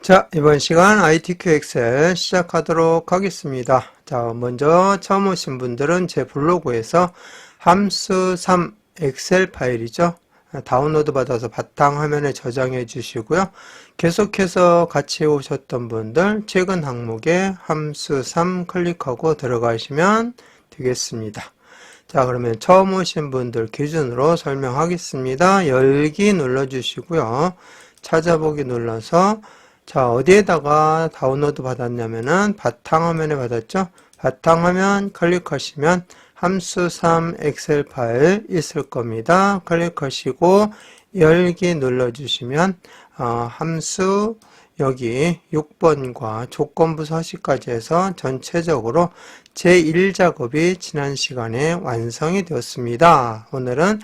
자, 이번 시간 ITQ 엑셀 시작하도록 하겠습니다. 자, 먼저 처음 오신 분들은 제 블로그에서 함수 3 엑셀 파일이죠. 다운로드 받아서 바탕화면에 저장해 주시고요. 계속해서 같이 오셨던 분들 최근 항목에 함수 3 클릭하고 들어가시면 되겠습니다. 자, 그러면 처음 오신 분들 기준으로 설명하겠습니다. 열기 눌러주시고요. 찾아보기 눌러서 자, 어디에다가 다운로드 받았냐면은 바탕화면에 받았죠? 바탕화면 클릭하시면 함수 3 엑셀 파일 있을 겁니다. 클릭하시고 열기 눌러주시면 함수 여기 6번과 조건부 서식까지 해서 전체적으로 제1작업이 지난 시간에 완성이 되었습니다. 오늘은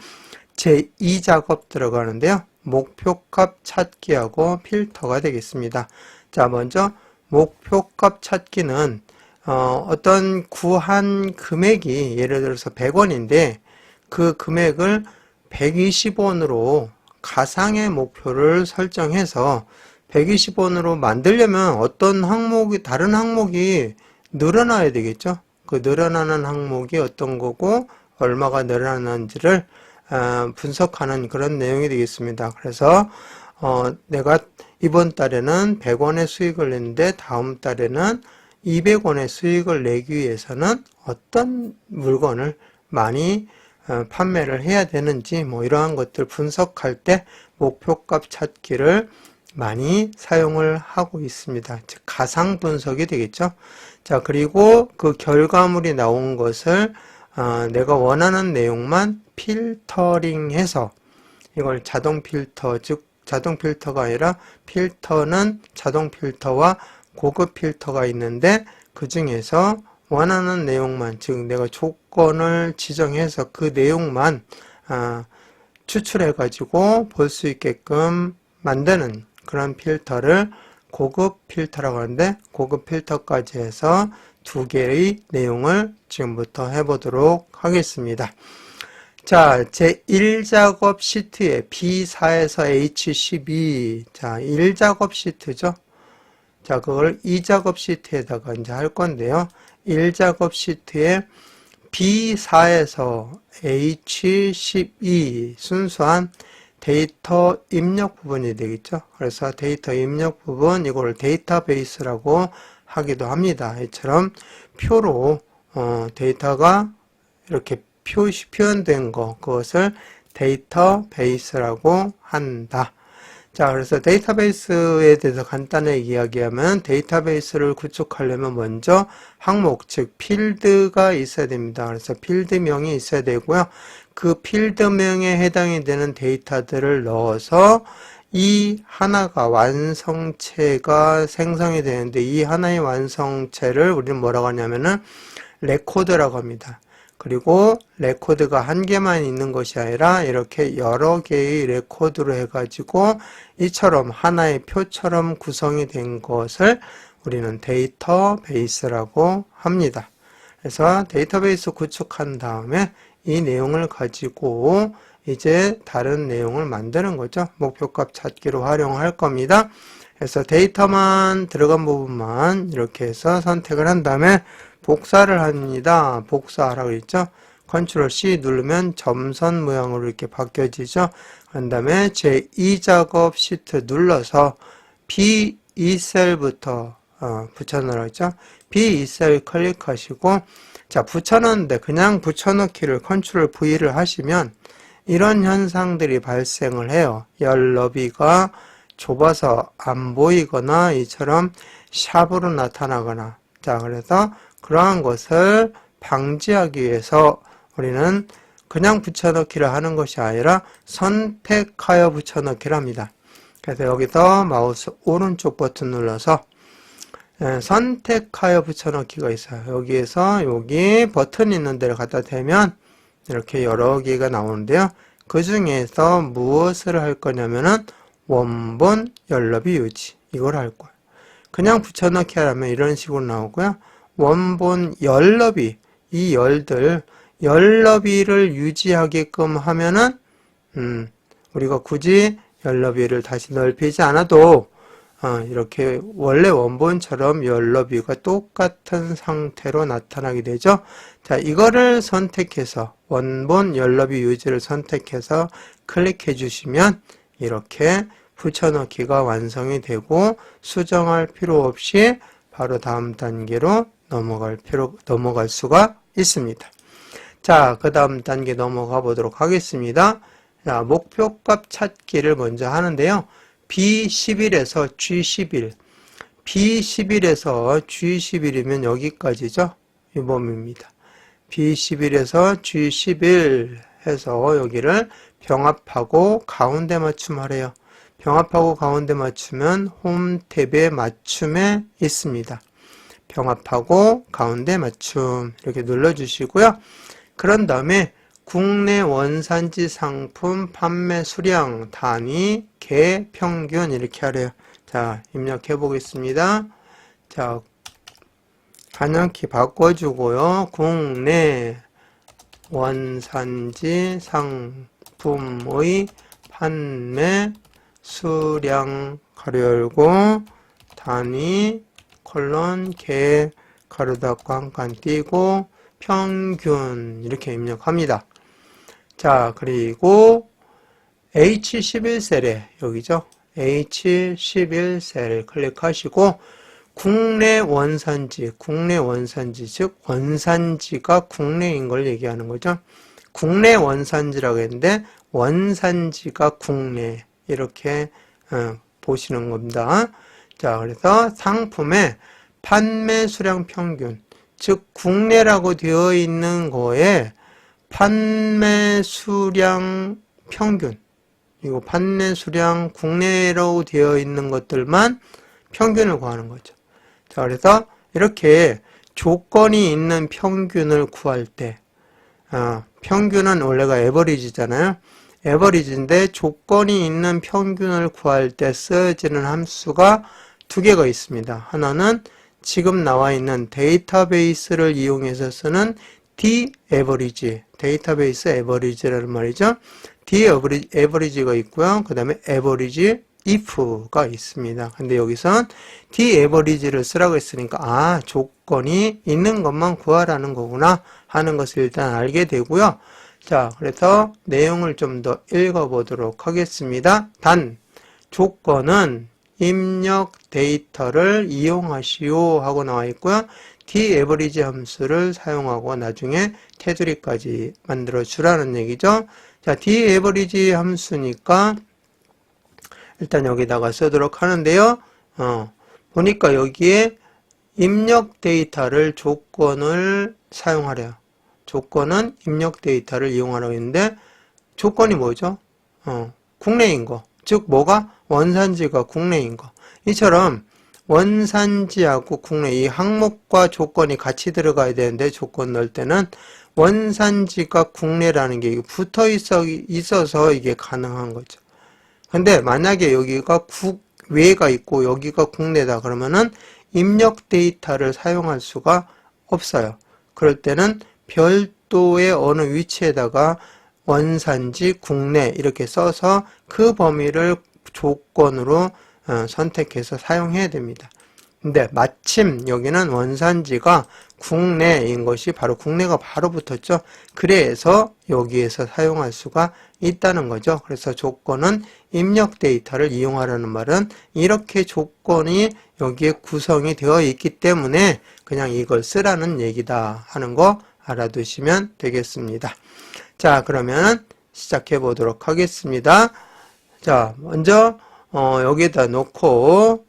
제2작업 들어가는데요. 목표값 찾기하고 필터가 되겠습니다. 자, 먼저 목표값 찾기는 어떤 구한 금액이 예를 들어서 100원인데 그 금액을 120원으로 가상의 목표를 설정해서 120원으로 만들려면 어떤 항목이 다른 항목이 늘어나야 되겠죠. 그 늘어나는 항목이 어떤 거고 얼마가 늘어나는지를 분석하는 그런 내용이 되겠습니다. 그래서 내가 이번 달에는 100원의 수익을 냈는데 다음 달에는 200원의 수익을 내기 위해서는 어떤 물건을 많이 판매를 해야 되는지 뭐 이러한 것들 분석할 때 목표값 찾기를 많이 사용을 하고 있습니다. 즉 가상 분석이 되겠죠. 자, 그리고 그 결과물이 나온 것을 내가 원하는 내용만 필터링해서 이걸 자동 필터, 즉 자동 필터가 아니라 필터는 자동 필터와 고급 필터가 있는데 그 중에서 원하는 내용만, 즉 내가 조건을 지정해서 그 내용만 추출해 가지고 볼 수 있게끔 만드는 그런 필터를 고급 필터라고 하는데 고급 필터까지 해서 두 개의 내용을 지금부터 해보도록 하겠습니다. 자, 제1작업 시트에 B4에서 H12. 자, 1작업 시트죠. 자, 그걸 2작업 시트에다가 이제 할 건데요. 1작업 시트에 B4에서 H12 순수한 데이터 입력 부분이 되겠죠. 그래서 데이터 입력 부분, 이걸 데이터베이스라고 하기도 합니다. 이처럼 표로 데이터가 이렇게 표현된 거, 그것을 데이터베이스라고 한다. 자, 그래서 데이터베이스에 대해서 간단하게 이야기하면 데이터베이스를 구축하려면 먼저 항목, 즉 필드가 있어야 됩니다. 그래서 필드명이 있어야 되고요. 그 필드명에 해당이 되는 데이터들을 넣어서 이 하나가 완성체가 생성이 되는데 이 하나의 완성체를 우리는 뭐라고 하냐면은 레코드라고 합니다. 그리고 레코드가 한 개만 있는 것이 아니라 이렇게 여러 개의 레코드로 해가지고 이처럼 하나의 표처럼 구성이 된 것을 우리는 데이터베이스라고 합니다. 그래서 데이터베이스 구축한 다음에 이 내용을 가지고 이제 다른 내용을 만드는 거죠. 목표값 찾기로 활용할 겁니다. 그래서 데이터만 들어간 부분만 이렇게 해서 선택을 한 다음에 복사를 합니다. 복사하라고 했죠. 컨트롤 C 누르면 점선 모양으로 이렇게 바뀌어지죠. 그 다음에 제2작업 시트 눌러서 B2셀부터 붙여넣으라고 했죠. B2셀 클릭하시고 자, 붙여넣는데 그냥 붙여넣기를 컨트롤 V를 하시면 이런 현상들이 발생을 해요. 열 너비가 좁아서 안 보이거나 이처럼 샵으로 나타나거나. 자, 그래서 그러한 것을 방지하기 위해서 우리는 그냥 붙여넣기를 하는 것이 아니라 선택하여 붙여넣기를 합니다. 그래서 여기서 마우스 오른쪽 버튼 눌러서 선택하여 붙여넣기가 있어요. 여기에서 여기 버튼이 있는 데를 갖다 대면 이렇게 여러 개가 나오는데요. 그 중에서 무엇을 할 거냐면은 원본 열너비 유지 이걸 할 거예요. 그냥 붙여넣기 하려면 이런 식으로 나오고요. 원본 열너비 이 열너비를 유지하게끔 하면은 우리가 굳이 열너비를 다시 넓히지 않아도 이렇게 원래 원본처럼 열너비가 똑같은 상태로 나타나게 되죠. 자, 이거를 선택해서 원본 열너비 유지를 선택해서 클릭해 주시면 이렇게 붙여넣기가 완성이 되고 수정할 필요 없이 바로 다음 단계로 넘어갈 수가 있습니다. 자, 그 다음 단계 넘어가 보도록 하겠습니다. 자, 목표값 찾기를 먼저 하는데요. B11에서 G11, B11에서 G11이면 여기까지죠. 이 범위입니다. B11에서 G11 해서 여기를 병합하고 가운데 맞춤하래요. 병합하고 가운데 맞추면 홈 탭에 맞춤에 있습니다. 병합하고 가운데 맞춤 이렇게 눌러주시고요. 그런 다음에 국내 원산지 상품 판매 수량 단위 개 평균 이렇게 하래요. 자, 입력해 보겠습니다. 자, 단연키 바꿔주고요. 국내 원산지 상품의 판매 수량 가로 열고 단위 콜론 개 가로 닫고 한 칸 띄고 평균 이렇게 입력합니다. 자, 그리고 H11셀에 여기죠. H11셀 클릭하시고 국내 원산지 즉 원산지가 국내인 걸 얘기하는 거죠. 국내 원산지라고 했는데 원산지가 국내 이렇게 보시는 겁니다. 자, 그래서 상품의 판매 수량 평균 즉 국내라고 되어 있는 거에 판매 수량 평균 이거 판매 수량 국내라고 되어 있는 것들만 평균을 구하는 거죠. 자, 그래서 이렇게 조건이 있는 평균을 구할 때 평균은 원래가 에버리지잖아요. 에버리지인데 조건이 있는 평균을 구할 때 쓰여지는 함수가 두 개가 있습니다. 하나는 지금 나와 있는 데이터베이스를 이용해서 쓰는 D-average, 데이터베이스 에버리지라는 말이죠. D-average가 있고요. 그 다음에 average if가 있습니다. 근데 여기선 D-average를 쓰라고 했으니까 조건이 있는 것만 구하라는 거구나 하는 것을 일단 알게 되고요. 자, 그래서 내용을 좀 더 읽어보도록 하겠습니다. 단, 조건은 입력 데이터를 이용하시오 하고 나와 있고요. D-average 함수를 사용하고 나중에 테두리까지 만들어 주라는 얘기죠. 자, D-average 함수니까 일단 여기다가 쓰도록 하는데요. 보니까 여기에 입력 데이터를 조건을 사용하래요. 조건은 입력 데이터를 이용하라고 했는데 조건이 뭐죠? 국내인 거. 즉 뭐가? 원산지가 국내인 거. 이처럼 원산지하고 국내 이 항목과 조건이 같이 들어가야 되는데 조건 넣을 때는 원산지가 국내라는 게 붙어 있어서 이게 가능한 거죠. 근데 만약에 여기가 국외가 있고 여기가 국내다 그러면은 입력 데이터를 사용할 수가 없어요. 그럴 때는 별도의 어느 위치에다가 원산지 국내 이렇게 써서 그 범위를 조건으로 선택해서 사용해야 됩니다. 근데 마침 여기는 원산지가 국내인 것이 바로 국내가 바로 붙었죠. 그래서 여기에서 사용할 수가 있다는 거죠. 그래서 조건은 입력 데이터를 이용하라는 말은 이렇게 조건이 여기에 구성이 되어 있기 때문에 그냥 이걸 쓰라는 얘기다 하는 거 알아두시면 되겠습니다. 자, 그러면 시작해 보도록 하겠습니다. 자, 먼저 여기다 놓고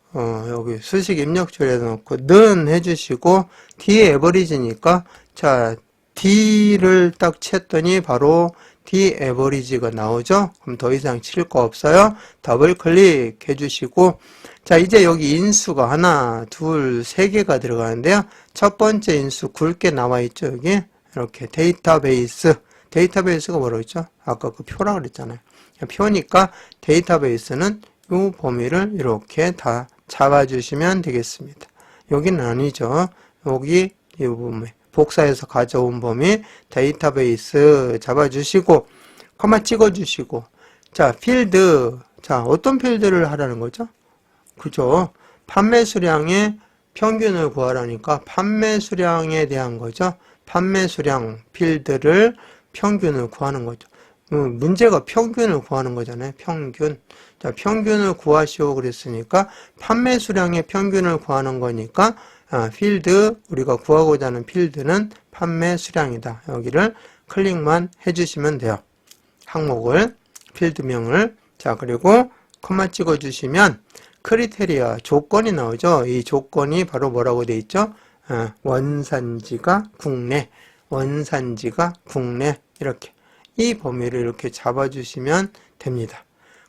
여기 수식 입력줄에다 놓고 는 해주시고 D-average니까 자 D를 딱 쳤더니 바로 D-average가 나오죠. 그럼 더 이상 칠 거 없어요. 더블 클릭 해주시고 자 이제 여기 인수가 하나, 둘, 세 개가 들어가는데요. 첫 번째 인수 굵게 나와 있죠. 여기 이렇게 데이터베이스가 뭐라고 했죠? 아까 그 표라 그랬잖아요. 표니까 데이터베이스는 이 범위를 이렇게 다 잡아주시면 되겠습니다. 여기는 아니죠. 여기 이 부분 복사해서 가져온 범위 데이터베이스 잡아주시고 커마 찍어주시고 자 필드 자 어떤 필드를 하라는 거죠? 그죠? 판매 수량의 평균을 구하라니까 판매 수량에 대한 거죠. 판매 수량 필드를 평균을 구하는 거죠. 문제가 평균을 구하는 거잖아요. 평균. 자, 평균을 구하시오 그랬으니까 판매 수량의 평균을 구하는 거니까 필드, 우리가 구하고자 하는 필드는 판매 수량이다. 여기를 클릭만 해주시면 돼요. 항목을, 필드명을. 자, 그리고 콤마 찍어주시면 크리테리아, 조건이 나오죠. 이 조건이 바로 뭐라고 돼 있죠? 원산지가 국내, 원산지가 국내, 이렇게. 이 범위를 이렇게 잡아주시면 됩니다.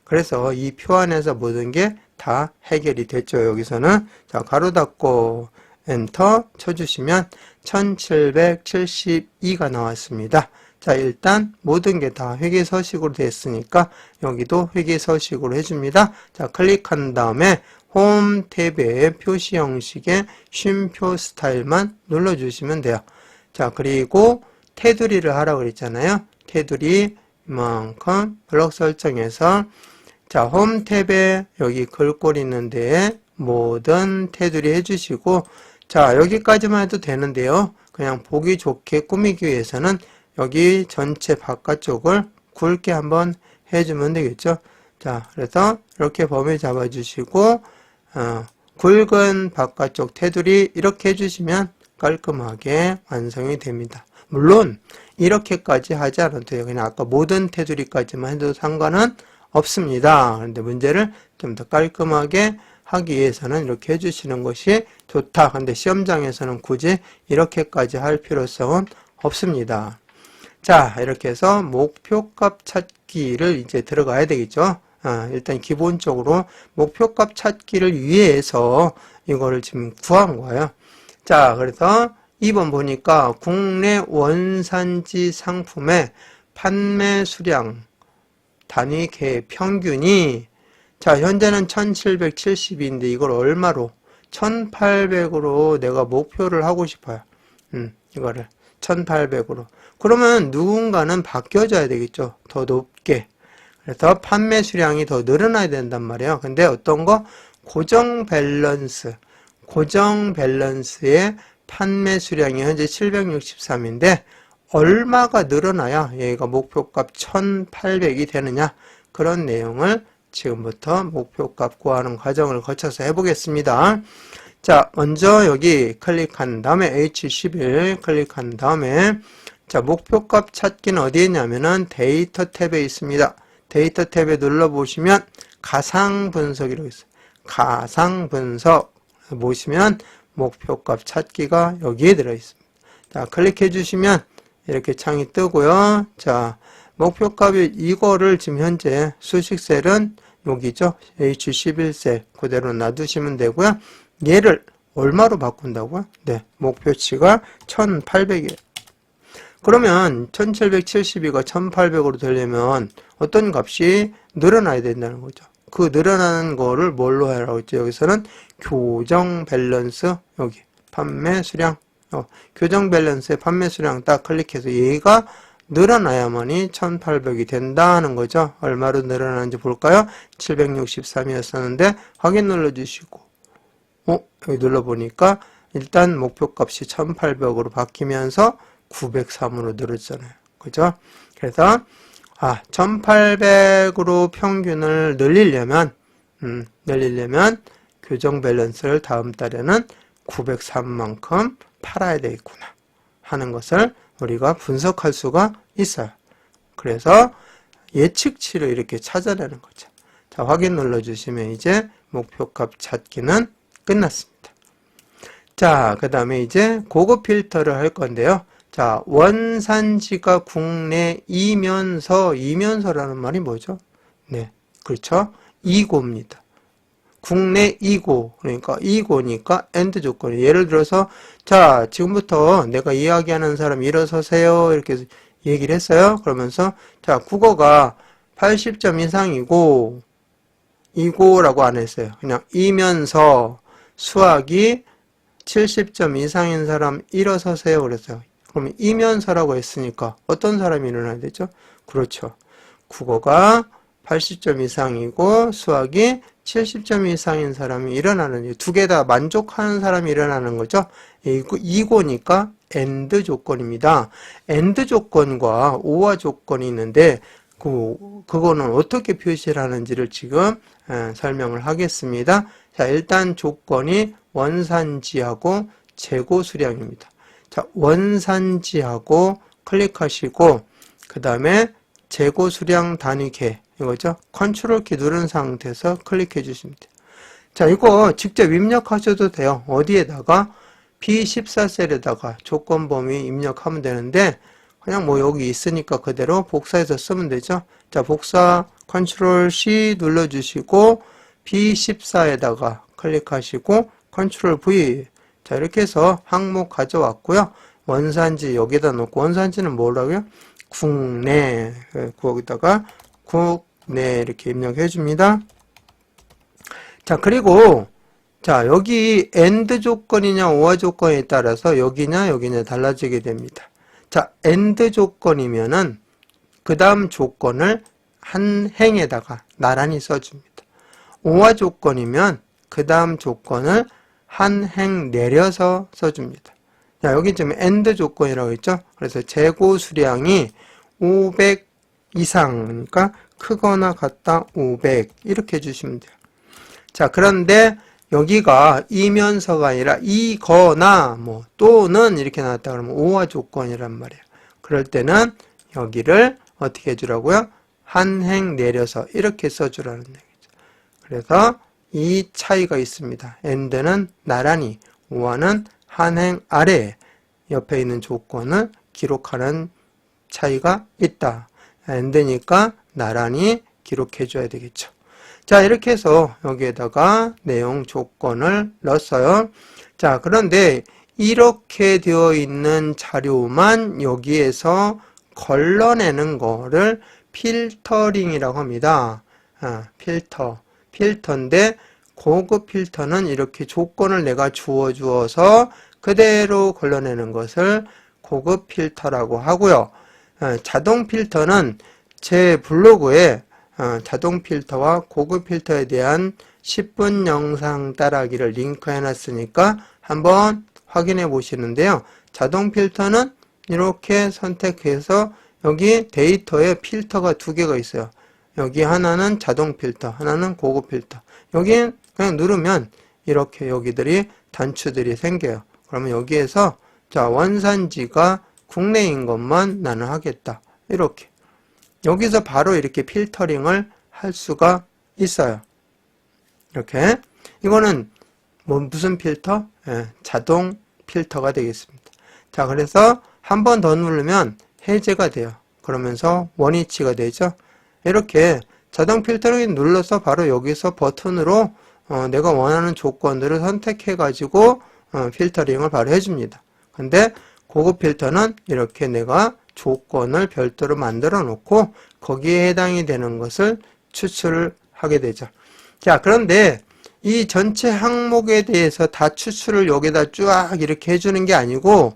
그래서 이 표 안에서 모든 게 다 해결이 됐죠. 여기서는. 자, 가로 닫고 엔터 쳐주시면 1772가 나왔습니다. 자, 일단 모든 게 다 회계서식으로 됐으니까 여기도 회계서식으로 해줍니다. 자, 클릭한 다음에 홈 탭의 표시 형식의 쉼표 스타일만 눌러주시면 돼요. 자, 그리고 테두리를 하라고 그랬잖아요. 테두리 이만큼 블럭 설정해서 자, 홈 탭에 여기 글꼴 있는데 모든 테두리 해주시고 자, 여기까지만 해도 되는데요. 그냥 보기 좋게 꾸미기 위해서는 여기 전체 바깥쪽을 굵게 한번 해주면 되겠죠. 자, 그래서 이렇게 범위 잡아주시고 굵은 바깥쪽 테두리 이렇게 해주시면 깔끔하게 완성이 됩니다. 물론 이렇게까지 하지 않아도 돼요. 그냥 아까 모든 테두리까지만 해도 상관은 없습니다. 그런데 문제를 좀 더 깔끔하게 하기 위해서는 이렇게 해주시는 것이 좋다. 근데 시험장에서는 굳이 이렇게까지 할 필요성은 없습니다. 자, 이렇게 해서 목표값 찾기를 이제 들어가야 되겠죠. 일단 기본적으로 목표값 찾기를 위해서 이거를 지금 구한 거예요. 자, 그래서 2번 보니까 국내 원산지 상품의 판매 수량 단위 계획 평균이 자, 현재는 1772인데 이걸 얼마로 1800으로 내가 목표를 하고 싶어요. 이거를 1800으로. 그러면 누군가는 바뀌어져야 되겠죠. 더 높게. 그래서 판매 수량이 더 늘어나야 된단 말이에요. 근데 어떤 거? 고정 밸런스의 판매 수량이 현재 763인데 얼마가 늘어나야 얘가 목표값 1800이 되느냐. 그런 내용을 지금부터 목표값 구하는 과정을 거쳐서 해보겠습니다. 자, 먼저 여기 클릭한 다음에 H11 클릭한 다음에 자, 목표값 찾기는 어디에 있냐면은 데이터 탭에 있습니다. 데이터 탭에 눌러보시면 가상분석이라고 있어요. 가상분석 보시면 목표값 찾기가 여기에 들어있습니다. 자, 클릭해 주시면 이렇게 창이 뜨고요. 자, 목표값이 이거를 지금 현재 수식셀은 여기죠. H11셀 그대로 놔두시면 되고요. 얘를 얼마로 바꾼다고요? 네, 목표치가 1800이에요. 그러면 1772가 1800으로 되려면 어떤 값이 늘어나야 된다는 거죠. 그 늘어나는 거를 뭘로 하라고 했죠? 여기서는 교정 밸런스, 여기 판매 수량, 교정 밸런스의 판매 수량 딱 클릭해서 얘가 늘어나야만이 1800이 된다는 거죠. 얼마로 늘어나는지 볼까요? 763이었었는데 확인 눌러주시고 여기 눌러보니까 일단 목표값이 1800으로 바뀌면서 903으로 늘었잖아요. 그죠? 그래서 1800으로 평균을 늘리려면 교정 밸런스를 다음 달에는 903만큼 팔아야 되겠구나 하는 것을 우리가 분석할 수가 있어요. 그래서 예측치를 이렇게 찾아내는 거죠. 자, 확인 눌러주시면 이제 목표값 찾기는 끝났습니다. 자, 그 다음에 이제 고급 필터를 할 건데요. 자, 원산지가 국내이면서라는 말이 뭐죠? 네, 그렇죠. 이고입니다. 국내 이고, 그러니까 이고니까 엔드 조건이. 예를 들어서 자, 지금부터 내가 이야기하는 사람 일어서세요 이렇게 얘기를 했어요. 그러면서 자, 국어가 80점 이상이고 이고라고 안 했어요. 그냥 이면서 수학이 70점 이상인 사람 일어서세요 그랬어요. 그럼 이면서라고 했으니까 어떤 사람이 일어나야 되죠? 그렇죠. 국어가 80점 이상이고 수학이 70점 이상인 사람이 일어나는, 두 개 다 만족하는 사람이 일어나는 거죠. 이거니까 AND 조건입니다. AND 조건과 OR 조건이 있는데 그거는 어떻게 표시를 하는지를 지금 설명을 하겠습니다. 자, 일단 조건이 원산지하고 재고 수량입니다. 자, 원산지하고 클릭하시고 그 다음에 재고 수량 단위계 이거죠. 컨트롤 키 누른 상태에서 클릭해 주시면 돼요. 자, 이거 직접 입력하셔도 돼요. 어디에다가 B14셀에다가 조건 범위 입력하면 되는데 그냥 뭐 여기 있으니까 그대로 복사해서 쓰면 되죠. 자, 복사 컨트롤 C 눌러주시고 B14에다가 클릭하시고 컨트롤 V. 자, 이렇게 해서 항목 가져왔고요. 원산지 여기다 놓고, 원산지는 뭐라고요? 국내. 거기다가 국내 이렇게 입력해 줍니다. 자, 그리고 자, 여기 AND 조건이냐 OR 조건에 따라서 여기냐 여기냐 달라지게 됩니다. 자, AND 조건이면은 그 다음 조건을 한 행에다가 나란히 써줍니다. OR 조건이면 그 다음 조건을 한 행 내려서 써줍니다. 자, 여기 지금 AND 조건이라고 했죠? 그래서 재고 수량이 500 이상이니까 크거나 같다 500 이렇게 해주시면 돼요. 자, 그런데 여기가 이면서가 아니라 이거나 뭐 또는 이렇게 나왔다 그러면 OR 조건이란 말이에요. 그럴 때는 여기를 어떻게 해주라고요? 한 행 내려서 이렇게 써주라는 얘기죠. 그래서 이 차이가 있습니다. AND는 나란히, OR는 한 행 아래 옆에 있는 조건을 기록하는 차이가 있다. AND니까 나란히 기록해줘야 되겠죠. 자, 이렇게 해서 여기에다가 내용 조건을 넣었어요. 자, 그런데 이렇게 되어 있는 자료만 여기에서 걸러내는 거를 필터링이라고 합니다. 필터인데 고급 필터는 이렇게 조건을 내가 주어서 그대로 걸러내는 것을 고급 필터라고 하고요. 자동 필터는 제 블로그에 자동 필터와 고급 필터에 대한 10분 영상 따라하기를 링크해 놨으니까 한번 확인해 보시는데요. 자동 필터는 이렇게 선택해서 여기 데이터에 필터가 두 개가 있어요. 여기 하나는 자동 필터, 하나는 고급 필터. 여기 그냥 누르면 이렇게 여기들이 단추들이 생겨요. 그러면 여기에서 자, 원산지가 국내인 것만 나는 하겠다. 이렇게. 여기서 바로 이렇게 필터링을 할 수가 있어요. 이렇게. 이거는 무슨 필터? 자동 필터가 되겠습니다. 자, 그래서 한 번 더 누르면 해제가 돼요. 그러면서 원위치가 되죠. 이렇게 자동 필터링 눌러서 바로 여기서 버튼으로 내가 원하는 조건들을 선택해 가지고 필터링을 바로 해줍니다. 근데 고급 필터는 이렇게 내가 조건을 별도로 만들어 놓고 거기에 해당이 되는 것을 추출을 하게 되죠. 자, 그런데 이 전체 항목에 대해서 다 추출을 여기다 쫙 이렇게 해주는 게 아니고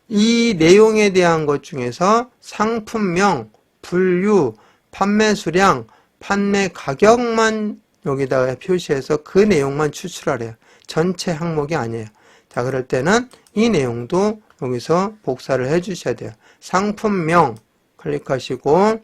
이 내용에 대한 것 중에서 상품명, 분류, 판매 수량, 판매 가격만 여기다가 표시해서 그 내용만 추출하래요. 전체 항목이 아니에요. 자, 그럴 때는 이 내용도 여기서 복사를 해 주셔야 돼요. 상품명 클릭하시고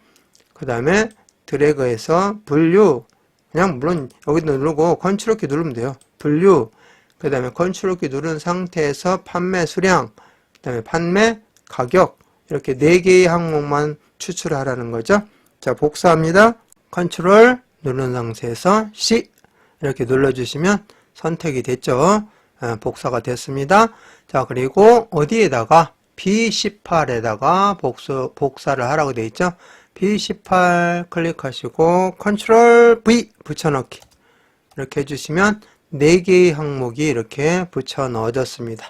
그 다음에 드래그해서 분류, 그냥 물론 여기 누르고 컨트롤 키 누르면 돼요. 분류, 그 다음에 컨트롤 키 누른 상태에서 판매 수량, 그 다음에 판매 가격, 이렇게 4개의 항목만 추출하라는 거죠. 자, 복사합니다. 컨트롤 누른 상태에서 C 이렇게 눌러주시면 선택이 됐죠. 복사가 됐습니다. 자, 그리고 어디에다가 B18에다가 복사를 하라고 되어 있죠. B18 클릭하시고 컨트롤 V 붙여넣기 이렇게 해주시면 4개의 항목이 이렇게 붙여 넣어졌습니다.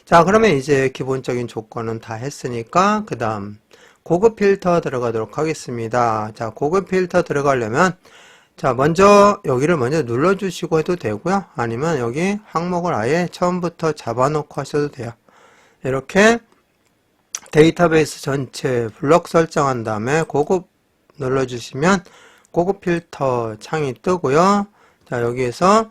자, 그러면 이제 기본적인 조건은 다 했으니까 그 다음 고급 필터 들어가도록 하겠습니다. 자, 고급 필터 들어가려면 자, 먼저 여기를 먼저 눌러주시고 해도 되고요. 아니면 여기 항목을 아예 처음부터 잡아놓고 하셔도 돼요. 이렇게 데이터베이스 전체 블록 설정한 다음에 고급 눌러주시면 고급 필터 창이 뜨고요. 자, 여기에서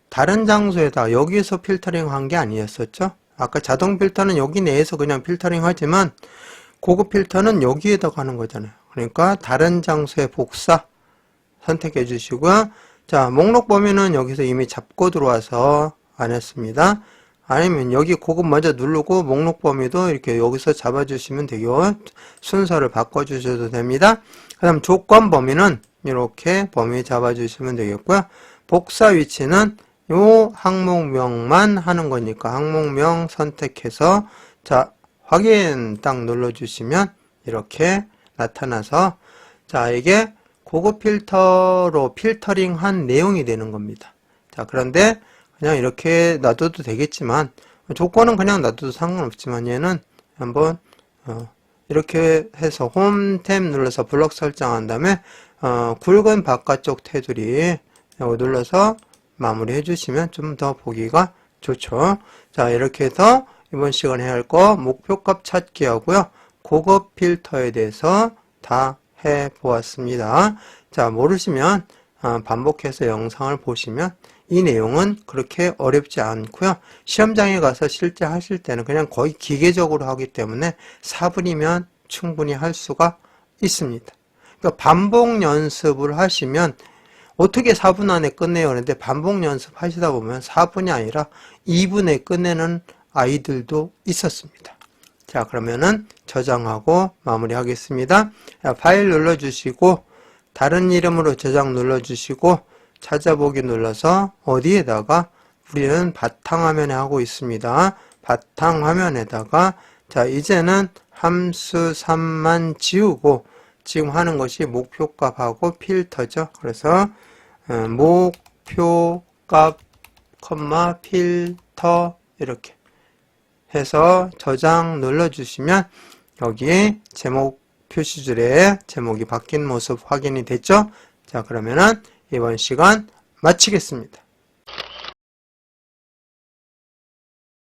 다른 장소에다 여기에서 필터링 한 게 아니었었죠? 아까 자동 필터는 여기 내에서 그냥 필터링 하지만 고급 필터는 여기에다 가는 거잖아요. 그러니까 다른 장소에 복사 선택해 주시고요. 자, 목록 범위는 여기서 이미 잡고 들어와서 안 했습니다. 아니면 여기 고급 먼저 누르고 목록 범위도 이렇게 여기서 잡아주시면 되고 순서를 바꿔주셔도 됩니다. 그 다음 조건 범위는 이렇게 범위 잡아주시면 되겠고요. 복사 위치는 요 항목명만 하는 거니까 항목명 선택해서 자, 확인 딱 눌러주시면 이렇게 나타나서 자, 이게 고급 필터로 필터링 한 내용이 되는 겁니다. 자, 그런데 그냥 이렇게 놔둬도 되겠지만 조건은 그냥 놔둬도 상관없지만 얘는 한번 이렇게 해서 홈 탭 눌러서 블럭 설정한 다음에 굵은 바깥쪽 테두리 이거 눌러서 마무리 해주시면 좀 더 보기가 좋죠. 자, 이렇게 해서 이번 시간에 해야 할 거 목표값 찾기 하고요. 고급 필터에 대해서 다 해보았습니다. 자, 모르시면 반복해서 영상을 보시면 이 내용은 그렇게 어렵지 않고요. 시험장에 가서 실제 하실 때는 그냥 거의 기계적으로 하기 때문에 4분이면 충분히 할 수가 있습니다. 그러니까 반복 연습을 하시면 어떻게 4분 안에 끝내요? 그런데 반복 연습하시다 보면 4분이 아니라 2분에 끝내는 아이들도 있었습니다. 자, 그러면은 저장하고 마무리하겠습니다. 자, 파일 눌러주시고 다른 이름으로 저장 눌러주시고 찾아보기 눌러서 어디에다가 우리는 바탕화면에 하고 있습니다. 바탕화면에다가 자, 이제는 함수 3만 지우고 지금 하는 것이 목표값하고 필터죠. 그래서 목표값, 필터 이렇게 해서 저장 눌러주시면 여기 제목 표시줄에 제목이 바뀐 모습 확인이 됐죠? 자, 그러면은 이번 시간 마치겠습니다.